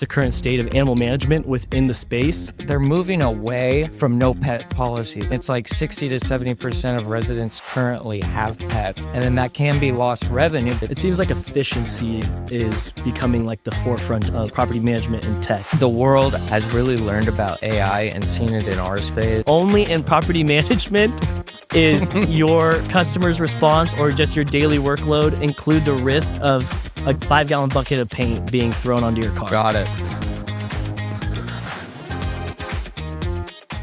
the current state of animal management within the space. They're moving away from no pet policies. It's like 60 to 70% of residents currently have pets, and then that can be lost revenue. It seems like efficiency is becoming like the forefront of property management and tech. The world has really learned about AI and seen it in our space. Only in property management is your customer's response or just your daily workload include the risk of a 5-gallon bucket of paint being thrown onto your car. Got it.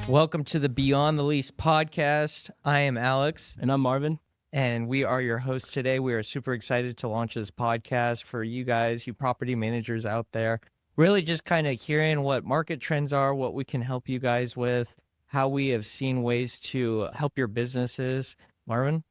Welcome to the Beyond the Lease podcast. I am Alex. And I'm Marvin. And we are your hosts today. We are super excited to launch this podcast for you guys, you property managers out there. Really just kind of hearing what market trends are, what we can help you guys with, how we have seen ways to help your businesses. Marvin?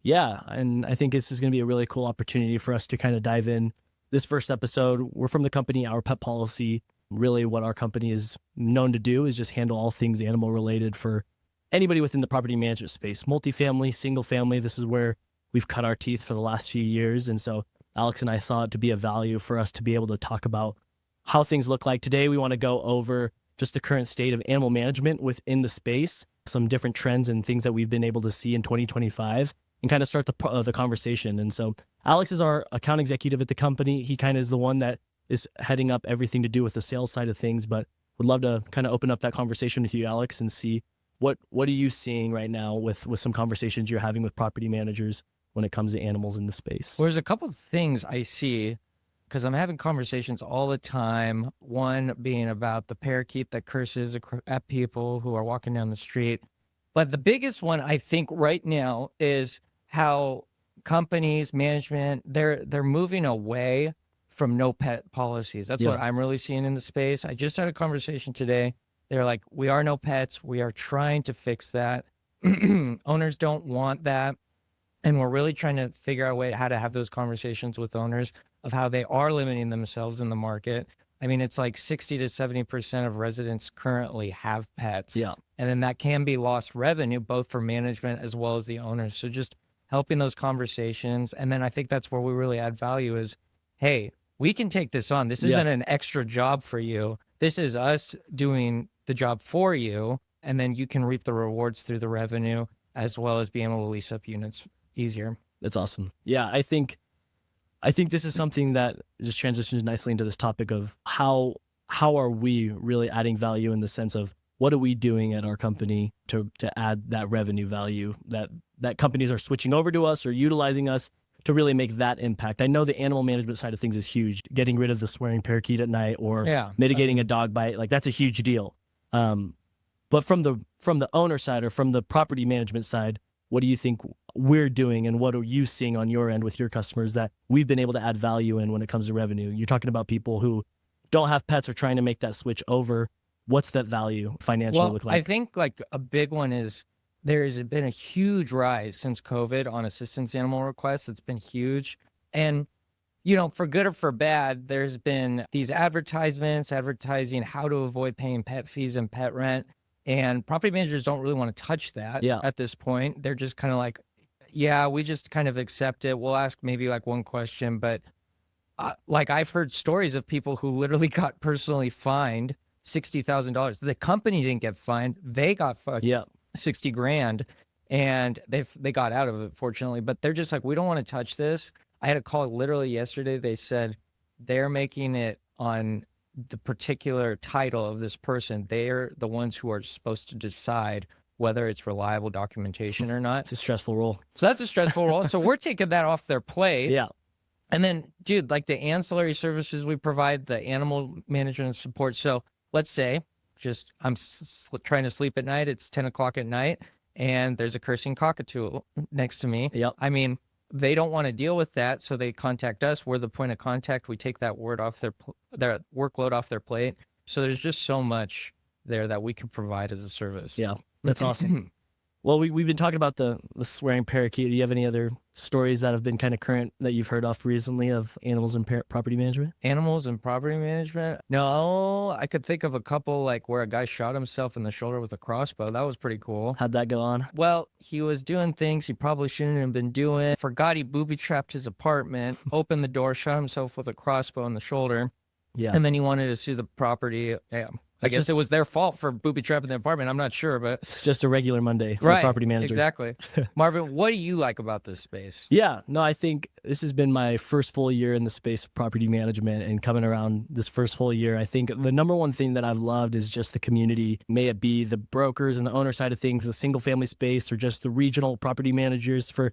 Yeah, and I think this is going to be a really cool opportunity for us to kind of dive in. This first episode, we're from the company Our Pet Policy. Really what our company is known to do is just handle all things animal related for anybody within the property management space. Multifamily, single family, this is where we've cut our teeth for the last few years. And so Alex and I saw it to be a value for us to be able to talk about how things look like. Today, we want to go over just the current state of animal management within the space, some different trends and things that we've been able to see in 2025. And kind of start the conversation. And so Alex is our account executive at the company. He kind of is the one that is heading up everything to do with the sales side of things, but would love to kind of open up that conversation with you, Alex, and see what are you seeing right now with some conversations you're having with property managers when it comes to animals in the space. Well, there's a couple of things I see because I'm having conversations all the time. One being about the parakeet that curses at people who are walking down the street. But the biggest one I think right now is how companies, management, they're moving away from no pet policies. That's what I'm really seeing in the space. I just had a conversation today. They're like, we are no pets. We are trying to fix that. Owners don't want that. And we're really trying to figure out a way how to have those conversations with owners of how they are limiting themselves in the market. I mean, it's like 60 to 70% of residents currently have pets. Yeah. And then that can be lost revenue, both for management as well as the owners. So just helping those conversations. And then I think that's where we really add value is, hey, we can take this on. This isn't an extra job for you. This is us doing the job for you. And then you can reap the rewards through the revenue as well as being able to lease up units easier. That's awesome. Yeah, I think this is something that just transitions nicely into this topic of how are we really adding value in the sense of what are we doing at our company to add that revenue value that companies are switching over to us or utilizing us to really make that impact. I know the animal management side of things is huge. Getting rid of the swearing parakeet at night or mitigating a dog bite, like that's a huge deal. But from the owner side or from the property management side, what do you think we're doing and what are you seeing on your end with your customers that we've been able to add value in when it comes to revenue? You're talking about people who don't have pets or trying to make that switch over. What's that value financially look like? I think like a big one is there has been a huge rise since COVID on assistance animal requests. It's been huge. And, you know, for good or for bad, there's been these advertisements advertising how to avoid paying pet fees and pet rent. And property managers don't really want to touch that at this point. They're just kind of like, yeah, we just kind of accept it. We'll ask maybe like one question. But like I've heard stories of people who literally got personally fined $60,000. The company didn't get fined. They got fucked. $60,000 and they got out of it, fortunately, but they're just like, we don't want to touch this. I had a call literally yesterday. They said they're making it on the particular title of this person. They're the ones who are supposed to decide whether it's reliable documentation or not. It's a stressful role. So that's a stressful role. So we're taking that off their plate. Yeah. And then, dude, like the ancillary services we provide, the animal management support. So let's say I'm trying to sleep at night. It's 10 o'clock at night and there's a cursing cockatoo next to me. Yep. I mean, they don't want to deal with that. So they contact us. We're the point of contact. We take that their workload off their plate. So there's just so much there that we can provide as a service. Yeah, that's awesome. Well, we've been talking about the swearing parakeet. Do you have any other stories that have been kind of current that you've heard of recently of animals and property management? Animals and property management? No, I could think of a couple like where a guy shot himself in the shoulder with a crossbow. That was pretty cool. How'd that go on? Well, he was doing things he probably shouldn't have been doing. Forgot he booby-trapped his apartment, opened the door, shot himself with a crossbow in the shoulder. Yeah. And then he wanted to sue the property. Yeah. I guess it was their fault for booby trapping the apartment. I'm not sure, but It's just a regular Monday for a property manager. Exactly. Marvin, what do you like about this space? Yeah, no, I think this has been my first full year in the space of property management, and coming around this first full year, I think the number one thing that I've loved is just the community. May it be the brokers and the owner side of things, the single family space, or just the regional property managers for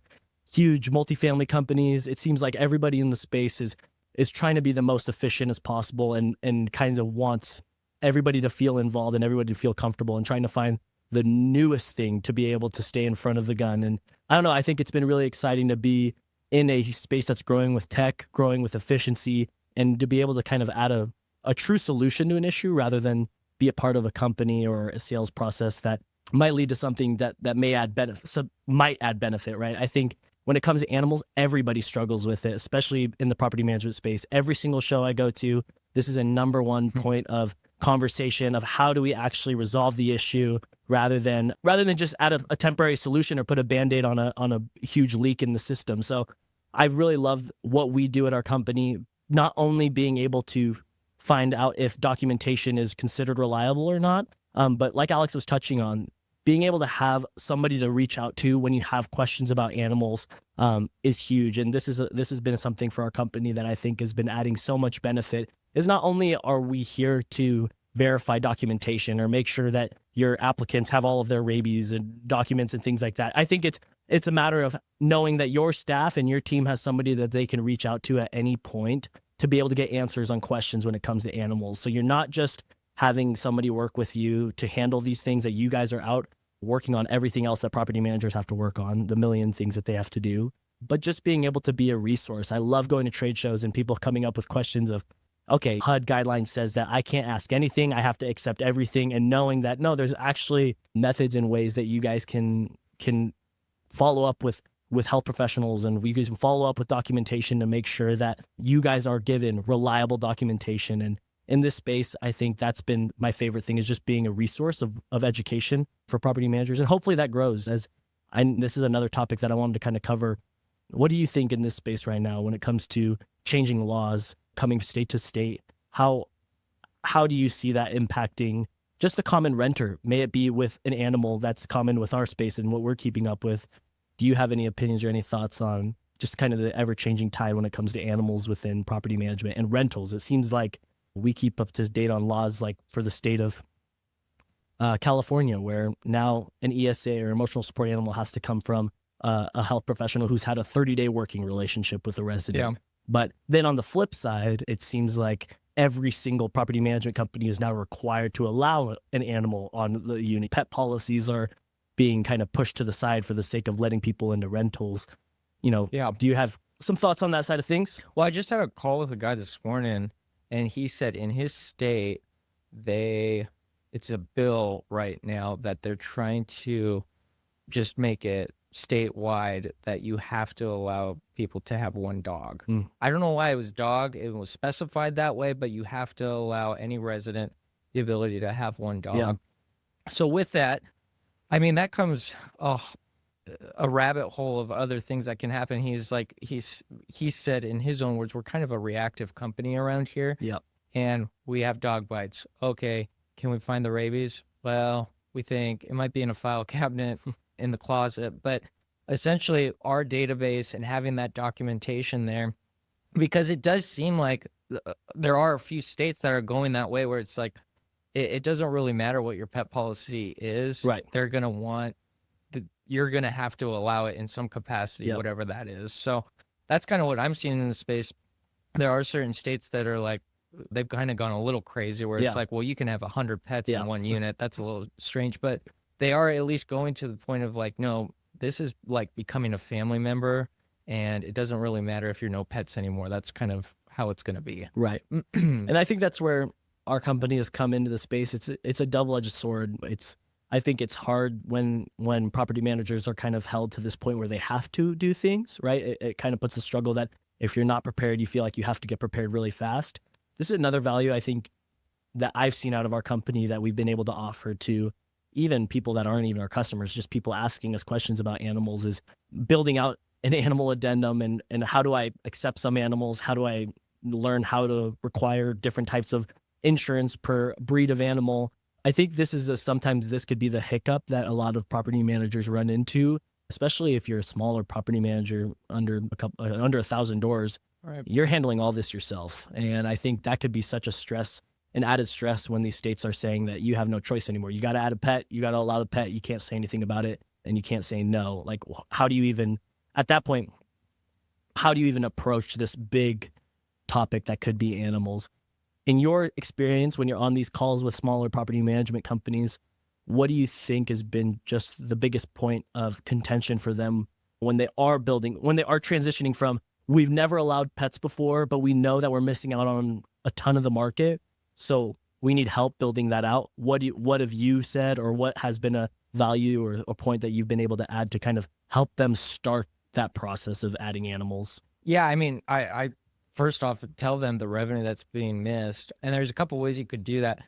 huge multifamily companies. It seems like everybody in the space is trying to be the most efficient as possible, and kind of wants everybody to feel involved and everybody to feel comfortable, and trying to find the newest thing to be able to stay in front of the gun. And I don't know, I think it's been really exciting to be in a space that's growing with tech, growing with efficiency, and to be able to kind of add a true solution to an issue rather than be a part of a company or a sales process that might lead to something that may add benefit, right? I think when it comes to animals, everybody struggles with it, especially in the property management space. Every single show I go to, this is a number one point of conversation of how do we actually resolve the issue rather than just add a temporary solution or put a Band-Aid on a huge leak in the system. So I really love what we do at our company, not only being able to find out if documentation is considered reliable or not, but like Alex was touching on, being able to have somebody to reach out to when you have questions about animals is huge. And this has been something for our company that I think has been adding so much benefit. Is not only are we here to verify documentation or make sure that your applicants have all of their rabies and documents and things like that. I think it's a matter of knowing that your staff and your team has somebody that they can reach out to at any point to be able to get answers on questions when it comes to animals. So you're not just having somebody work with you to handle these things, that you guys are out working on everything else that property managers have to work on, the million things that they have to do, but just being able to be a resource. I love going to trade shows and people coming up with questions of, okay, HUD guidelines says that I can't ask anything, I have to accept everything, and knowing that, no, there's actually methods and ways that you guys can follow up with health professionals, and we can follow up with documentation to make sure that you guys are given reliable documentation. And in this space, I think that's been my favorite thing, is just being a resource of education for property managers. And hopefully that grows. This is another topic that I wanted to kind of cover. What do you think in this space right now when it comes to changing laws, coming state to state? How do you see that impacting just the common renter? May it be with an animal that's common with our space and what we're keeping up with. Do you have any opinions or any thoughts on just kind of the ever-changing tide when it comes to animals within property management and rentals? It seems like we keep up to date on laws like for the state of California, where now an ESA or emotional support animal has to come from a health professional who's had a 30-day working relationship with a resident. Yeah. But then on the flip side, it seems like every single property management company is now required to allow an animal on the unit. Pet policies are being kind of pushed to the side for the sake of letting people into rentals. Do you have some thoughts on that side of things? Well, I just had a call with a guy this morning, and he said in his state, it's a bill right now that they're trying to just make it statewide that you have to allow people to have one dog. I don't know why it was dog. It was specified that way, but you have to allow any resident the ability to have one dog. Yeah. So with that, I mean, that comes a rabbit hole of other things that can happen. He said in his own words, we're kind of a reactive company around here. Yep. And we have dog bites. Okay, can we find the rabies? Well, we think it might be in a file cabinet in the closet, but essentially our database and having that documentation there, because it does seem like there are a few states that are going that way where it's like, it doesn't really matter what your pet policy is. Right. They're going to want you're going to have to allow it in some capacity, yep, whatever that is. So that's kind of what I'm seeing in the space. There are certain states that are like, they've kind of gone a little crazy where it's like, well, you can have 100 pets in one unit. That's a little strange, but they are at least going to the point of like, no, this is like becoming a family member, and it doesn't really matter if you're no pets anymore. That's kind of how it's going to be. Right. And I think that's where our company has come into the space. It's a double-edged sword. I think it's hard when property managers are kind of held to this point where they have to do things, right? It kind of puts a struggle that if you're not prepared, you feel like you have to get prepared really fast. This is another value I think that I've seen out of our company that we've been able to offer to even people that aren't even our customers, just people asking us questions about animals, is building out an animal addendum and how do I accept some animals? How do I learn how to require different types of insurance per breed of animal. I think this is sometimes this could be the hiccup that a lot of property managers run into, especially if you're a smaller property manager under under 1,000 doors. Right. You're handling all this yourself, and I think that could be such a stress, an added stress when these states are saying that you have no choice anymore. You got to add a pet, you got to allow the pet, you can't say anything about it, and you can't say no. Like, how do you even, at that point, how do you even approach this big topic that could be animals? In your experience, when you're on these calls with smaller property management companies, what do you think has been just the biggest point of contention for them when they are transitioning from, we've never allowed pets before, but we know that we're missing out on a ton of the market, so we need help building that out? What have you said, or what has been a value or a point that you've been able to add to kind of help them start that process of adding animals? Yeah, I mean, I first off tell them the revenue that's being missed, and there's a couple ways you could do that.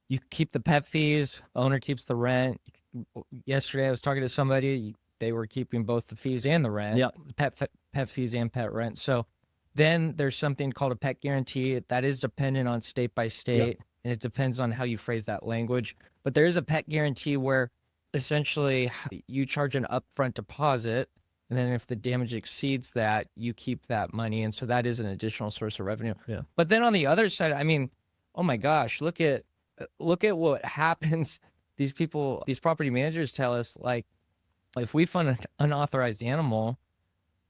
You keep the pet fees, owner keeps the rent. Yesterday I was talking to somebody, they were keeping both the fees and the rent. Yeah. Pet fees and pet rent. So then there's something called a pet guarantee that is dependent on state by state, and it depends on how you phrase that language. But there is a pet guarantee where essentially you charge an upfront deposit, and then if the damage exceeds that, you keep that money. And so that is an additional source of revenue. Yeah. But then on the other side, I mean, oh my gosh, look at what happens. These property managers tell us, like, if we fund an unauthorized animal,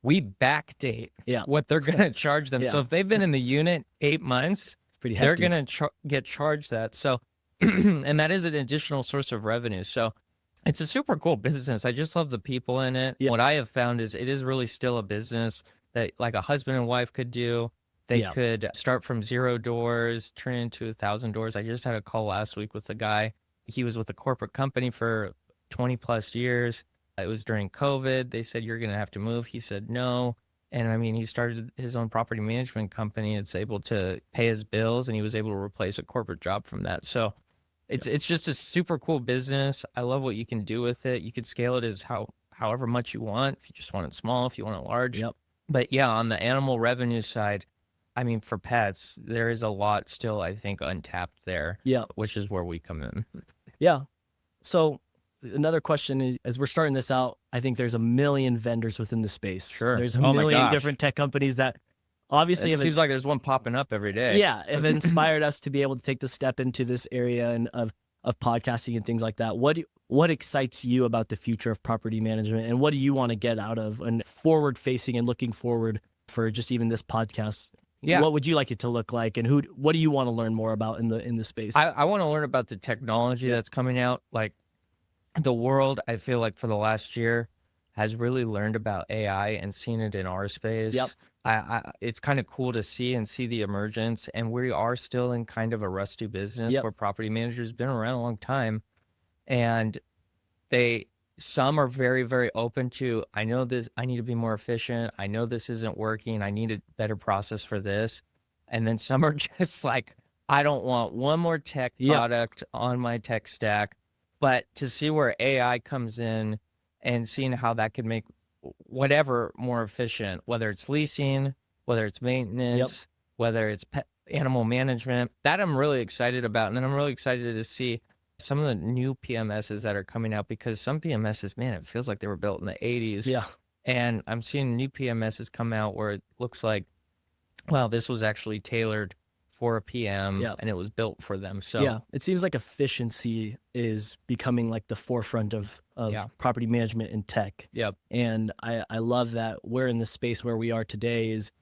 we backdate what they're going to charge them. So if they've been in the unit 8 months, it's pretty hefty. They're going to get charged that. So, and that is an additional source of revenue. So it's a super cool business. I just love the people in it. What I have found is it is really still a business that like a husband and wife could do. They could start from 0 doors, turn into 1,000 doors. I just had a call last week with a guy. He was with a corporate company for 20 plus years. It was during COVID. They said, you're going to have to move. He said, no. And I mean, he started his own property management company. It's able to pay his bills, and he was able to replace a corporate job from that. So it's just a super cool business. I love what you can do with it. You could scale it as however much you want. If you just want it small, if you want it large. But yeah, on the animal revenue side, I mean, for pets, there is a lot still, I think, untapped there. Which is where we come in. So another question is, as we're starting this out, I think there's a million vendors within the space. Sure. There's a million different tech companies that obviously it seems like there's one popping up every day. Have inspired us to be able to take the step into this area and of podcasting and things like that. What excites you about the future of property management, and what do you want to get out of and forward facing and looking forward for just even this podcast? What would you like it to look like, and what do you want to learn more about in the space? I want to learn about the technology that's coming out. Like, the world, I feel like for the last year has really learned about AI and seen it in our space. It's kind of cool to see the emergence, and we are still in kind of a rusty business where property managers have been around a long time, and some are very, very open to, I know this, I need to be more efficient. I know this isn't working. I need a better process for this. And then some are just like, I don't want one more tech product on my tech stack. But to see where AI comes in and seeing how that could make whatever more efficient, whether it's leasing, whether it's maintenance, whether it's pet animal management, that I'm really excited about. And then I'm really excited to see some of the new PMSs that are coming out, because some PMSs, man, it feels like they were built in the 80s. And I'm seeing new PMSs come out where it looks like, well, this was actually tailored for a PM and it was built for them. So it seems like efficiency is becoming like the forefront of property management and tech. And I love that we're in the space where we are today. Is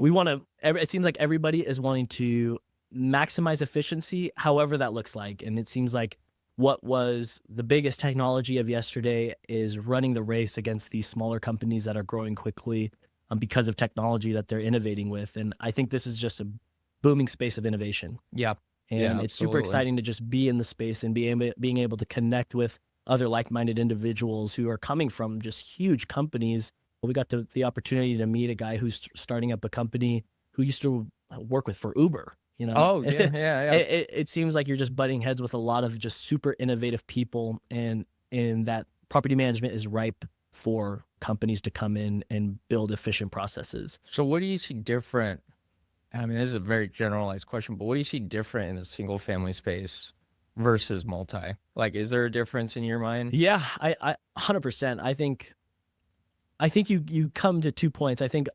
it seems like everybody is wanting to maximize efficiency, however that looks like. And it seems like what was the biggest technology of yesterday is running the race against these smaller companies that are growing quickly because of technology that they're innovating with. And I think this is just a booming space of innovation. And it's super exciting to just be in the space and being able to connect with other like-minded individuals who are coming from just huge companies. We got the opportunity to meet a guy who's starting up a company who used to work for Uber. It seems like you're just butting heads with a lot of just super innovative people, and that property management is ripe for companies to come in and build efficient processes. So what do you see different? I mean, this is a very generalized question, but what do you see different in the single family space versus multi? Like, is there a difference in your mind? Yeah, I 100%. I think you come to 2 points. I think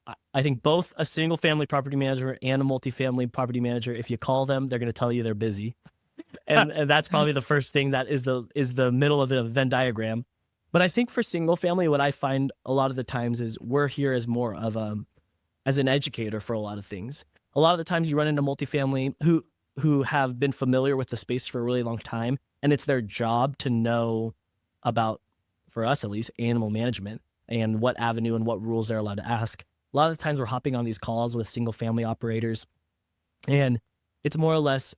both a single family property manager and a multifamily property manager, if you call them, they're going to tell you they're busy. And that's probably the first thing that is the middle of the Venn diagram. But I think for single family, what I find a lot of the times is we're here as more of as an educator for a lot of things. A lot of the times you run into multifamily who have been familiar with the space for a really long time, and it's their job to know about, for us at least, animal management and what avenue and what rules they're allowed to ask. A lot of the times we're hopping on these calls with single family operators, and it's more or less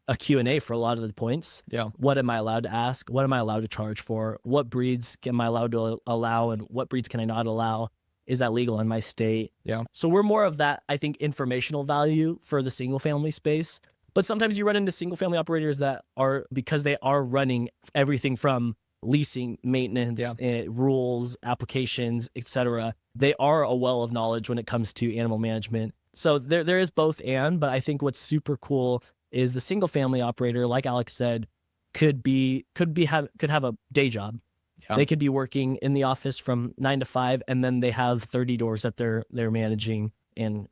a Q&A for a lot of the points. Yeah. What am I allowed to ask? What am I allowed to charge for? What breeds am I allowed to allow, and what breeds can I not allow? Is that legal in my state? Yeah. So we're more of that, I think, informational value for the single family space. But sometimes you run into single family operators that are, because they are running everything from leasing, maintenance, rules, applications, etc. They are a well of knowledge when it comes to animal management. So there is both and, but I think what's super cool is the single family operator, like Alex said, could have a day job. Yeah. They could be working in the office from 9 to 5, and then they have 30 doors that they're managing and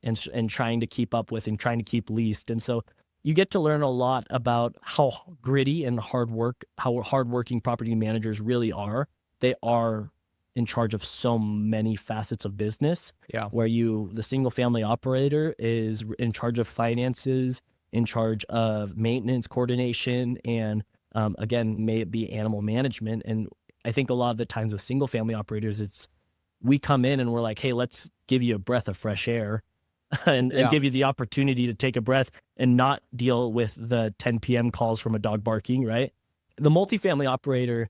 trying to keep up with and trying to keep leased. And so you get to learn a lot about how gritty and how hardworking property managers really are. They are in charge of so many facets of business. Yeah. Where the single family operator is in charge of finances, in charge of maintenance coordination, and again, may it be animal management. And I think a lot of the times with single family operators, we come in and we're like, hey, let's give you a breath of fresh air and give you the opportunity to take a breath and not deal with the 10 p.m. calls from a dog barking, right? The multifamily operator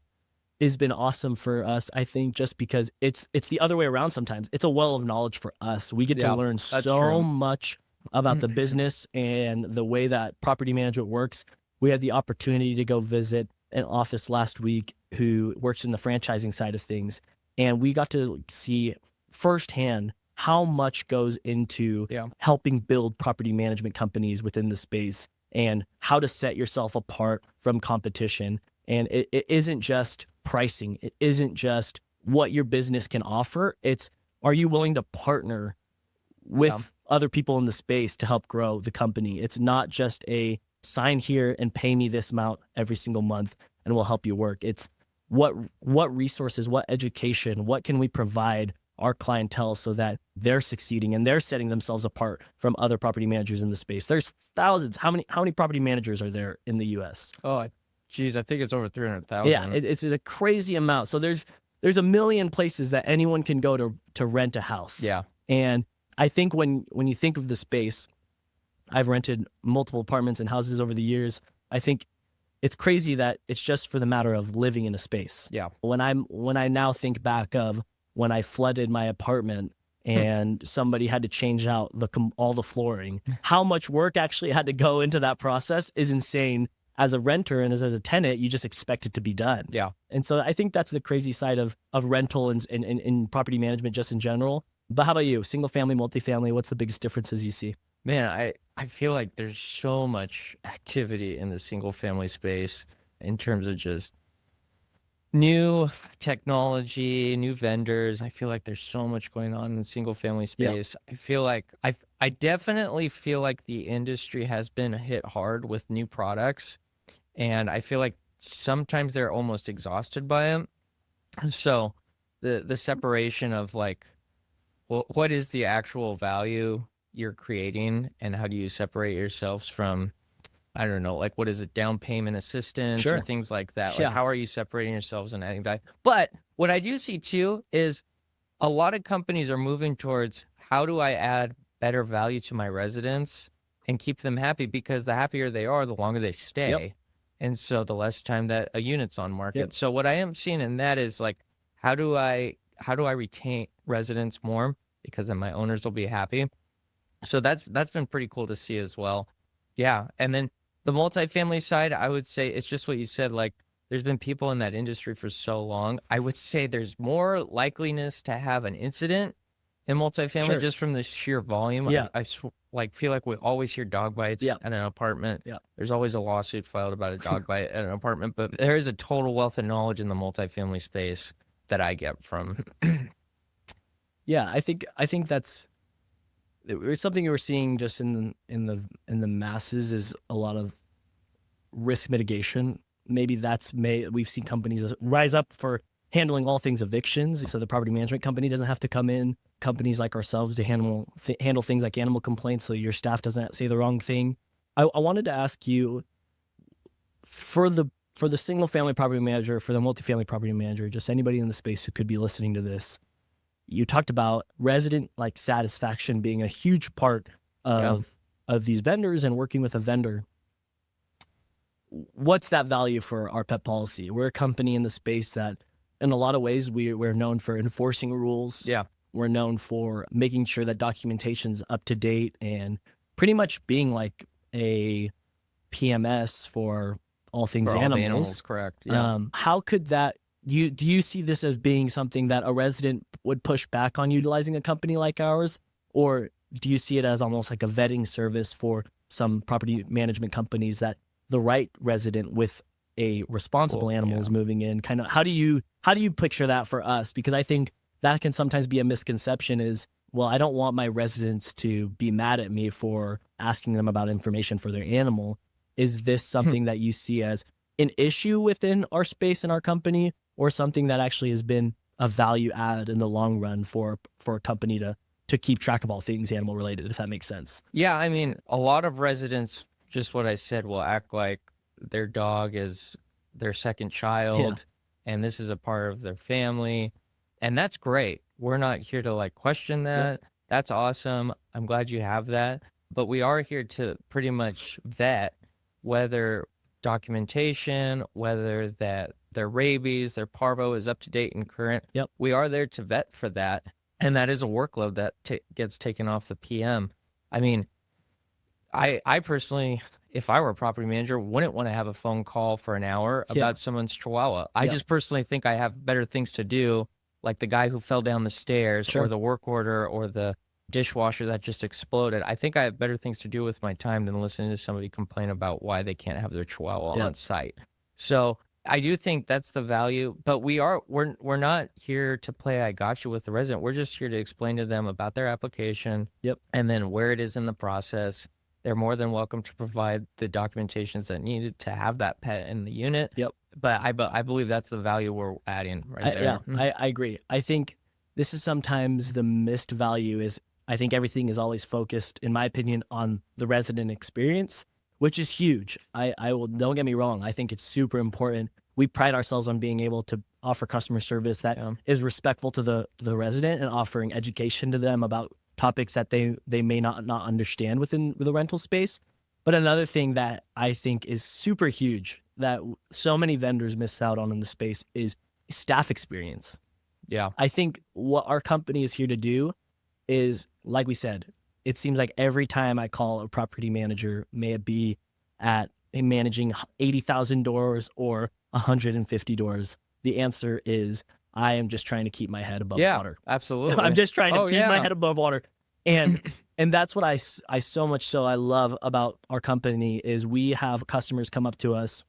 has been awesome for us, I think, just because it's the other way around sometimes. It's a well of knowledge for us. We get to learn so much about the business and the way that property management works. We had the opportunity to go visit an office last week who works in the franchising side of things, and we got to see firsthand how much goes into helping build property management companies within the space and how to set yourself apart from competition. And it isn't just pricing. It isn't just what your business can offer. It's, are you willing to partner with other people in the space to help grow the company? It's not just a sign here and pay me this amount every single month and we'll help you work. It's what resources, what education, what can we provide our clientele so that they're succeeding and they're setting themselves apart from other property managers in the space. There's thousands. How many property managers are there in the US? Oh, geez, I think it's over 300,000. Yeah, it's a crazy amount. So there's a million places that anyone can go to rent a house. Yeah. And I think when you think of the space, I've rented multiple apartments and houses over the years. I think it's crazy that it's just for the matter of living in a space. Yeah. When I now think back of when I flooded my apartment and somebody had to change out all the flooring, how much work actually had to go into that process is insane. As a renter and as a tenant, you just expect it to be done. Yeah. And so I think that's the crazy side of rental and property management just in general. But how about you? Single family, multifamily, what's the biggest differences you see? Man, I feel like there's so much activity in the single family space in terms of just new technology, new vendors. I feel like there's so much going on in the single family space. I feel like I definitely feel like the industry has been hit hard with new products, and I feel like sometimes they're almost exhausted by them. So the separation of like, well, what is the actual value you're creating and how do you separate yourselves from, I don't know, like what is it, down payment assistance or things like that? Like how are you separating yourselves and adding value? But what I do see too is a lot of companies are moving towards, how do I add better value to my residents and keep them happy? Because the happier they are, the longer they stay. Yep. And so the less time that a unit's on market. Yep. So what I am seeing in that is like, how do I retain residents more? Because then my owners will be happy. So that's been pretty cool to see as well. Yeah. And then the multifamily side, I would say it's just what you said, like there's been people in that industry for so long. I would say there's more likeliness to have an incident in multifamily Sure. just from the sheer volume. Yeah. Like feel like we always hear dog bites Yeah. at an apartment. Yeah. There's always a lawsuit filed about a dog bite at an apartment, but there is a total wealth of knowledge in the multifamily space that I get from. Yeah, I think it's something we're seeing just in the masses is a lot of risk mitigation. Maybe we've seen companies rise up for handling all things evictions. So the property management company doesn't have to come in. Companies like ourselves to handle things like animal complaints, so your staff doesn't say the wrong thing. I wanted to ask you, for the single family property manager, for the multifamily property manager, just anybody in the space who could be listening to this, you talked about resident like satisfaction being a huge part of these vendors and working with a vendor. What's that value for our pet policy? We're a company in the space that, in a lot of ways, we're known for enforcing rules. Yeah. We're known for making sure that documentation's up to date and pretty much being like a PMS for all things For all the animals. animals, correct. Yeah. How could that, do you see this as being something that a resident would push back on utilizing a company like ours? Or do you see it as almost like a vetting service for some property management companies that the right resident with a responsible animal is moving in? Kind of, how do you picture that for us? Because I think that can sometimes be a misconception is, well, I don't want my residents to be mad at me for asking them about information for their animal. Is this something that you see as an issue within our space and our company, or something that actually has been a value add in the long run for a company to keep track of all things animal related, if that makes sense? Yeah, I mean, a lot of residents, just what I said, will act like their dog is their second child and this is a part of their family. And that's great. We're not here to like question that. That's awesome. I'm glad you have that. But we are here to pretty much vet whether documentation, whether that their rabies, their parvo is up to date and current. We are there to vet for that. And that is a workload that gets taken off the PM. I mean, I personally, if I were a property manager, wouldn't want to have a phone call for an hour about someone's chihuahua. I just personally think I have better things to do, like the guy who fell down the stairs or the work order or the dishwasher that just exploded. I think I have better things to do with my time than listening to somebody complain about why they can't have their chihuahua on site. So I do think that's the value, but we're not here to play I gotcha with the resident. We're just here to explain to them about their application and then where it is in the process. They're more than welcome to provide the documentations that needed to have that pet in the unit. But I believe that's the value we're adding right there. I agree. I think this is sometimes the missed value is, I think everything is always focused, in my opinion, on the resident experience, which is huge. Don't get me wrong. I think it's super important. We pride ourselves on being able to offer customer service that is respectful to the resident and offering education to them about topics that they may not understand within the rental space. But another thing that I think is super huge that so many vendors miss out on in the space is staff experience. I think what our company is here to do is, like we said, it seems like every time I call a property manager, may it be at managing 80,000 doors or 150 doors, the answer is, I am just trying to keep my head above water. Absolutely. I'm just trying to keep my head above water. And that's what I so much so I love about our company is we have customers come up to us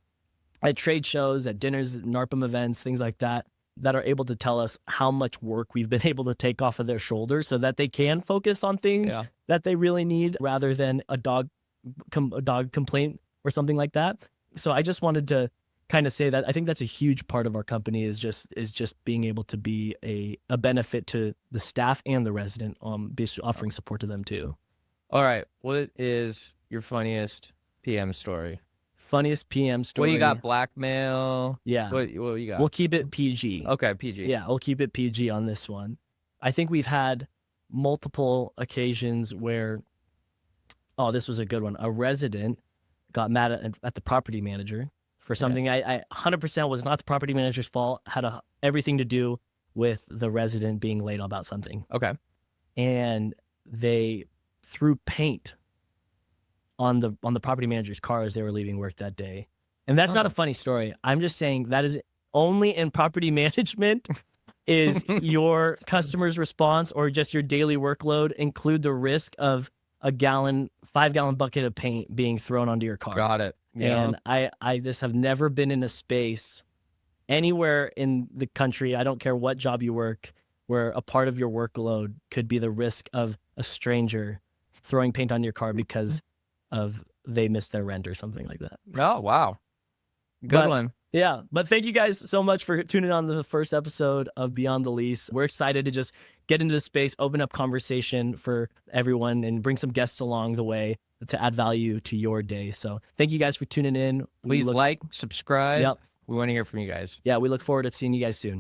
at trade shows, at dinners, at NARPM events, things like that are able to tell us how much work we've been able to take off of their shoulders so that they can focus on things that they really need rather than a dog complaint or something like that. So I just wanted to kind of say that I think that's a huge part of our company is just being able to be a benefit to the staff and the resident, basically offering support to them too. All right. What is your funniest PM story? Funniest PM story. What do you got? Blackmail? Yeah. What you got? We'll keep it PG. Okay, PG. Yeah, we'll keep it PG on this one. I think we've had multiple occasions where, this was a good one. A resident got mad at the property manager for something I 100% was not the property manager's fault, had everything to do with the resident being late about something. Okay. And they threw paint on the property manager's car as they were leaving work that day. And that's not a funny story. I'm just saying that is only in property management is your customer's response or just your daily workload include the risk of a 5-gallon bucket of paint being thrown onto your car. Got it. Yeah. And I just have never been in a space anywhere in the country, I don't care what job you work, where a part of your workload could be the risk of a stranger throwing paint on your car because of they missed their rent or something like that. Oh, wow. Good one. Yeah. But thank you guys so much for tuning on to the first episode of Beyond the Lease. We're excited to just get into the space, open up conversation for everyone, and bring some guests along the way to add value to your day. So thank you guys for tuning in. Please like, subscribe. Yep. We want to hear from you guys. Yeah, we look forward to seeing you guys soon.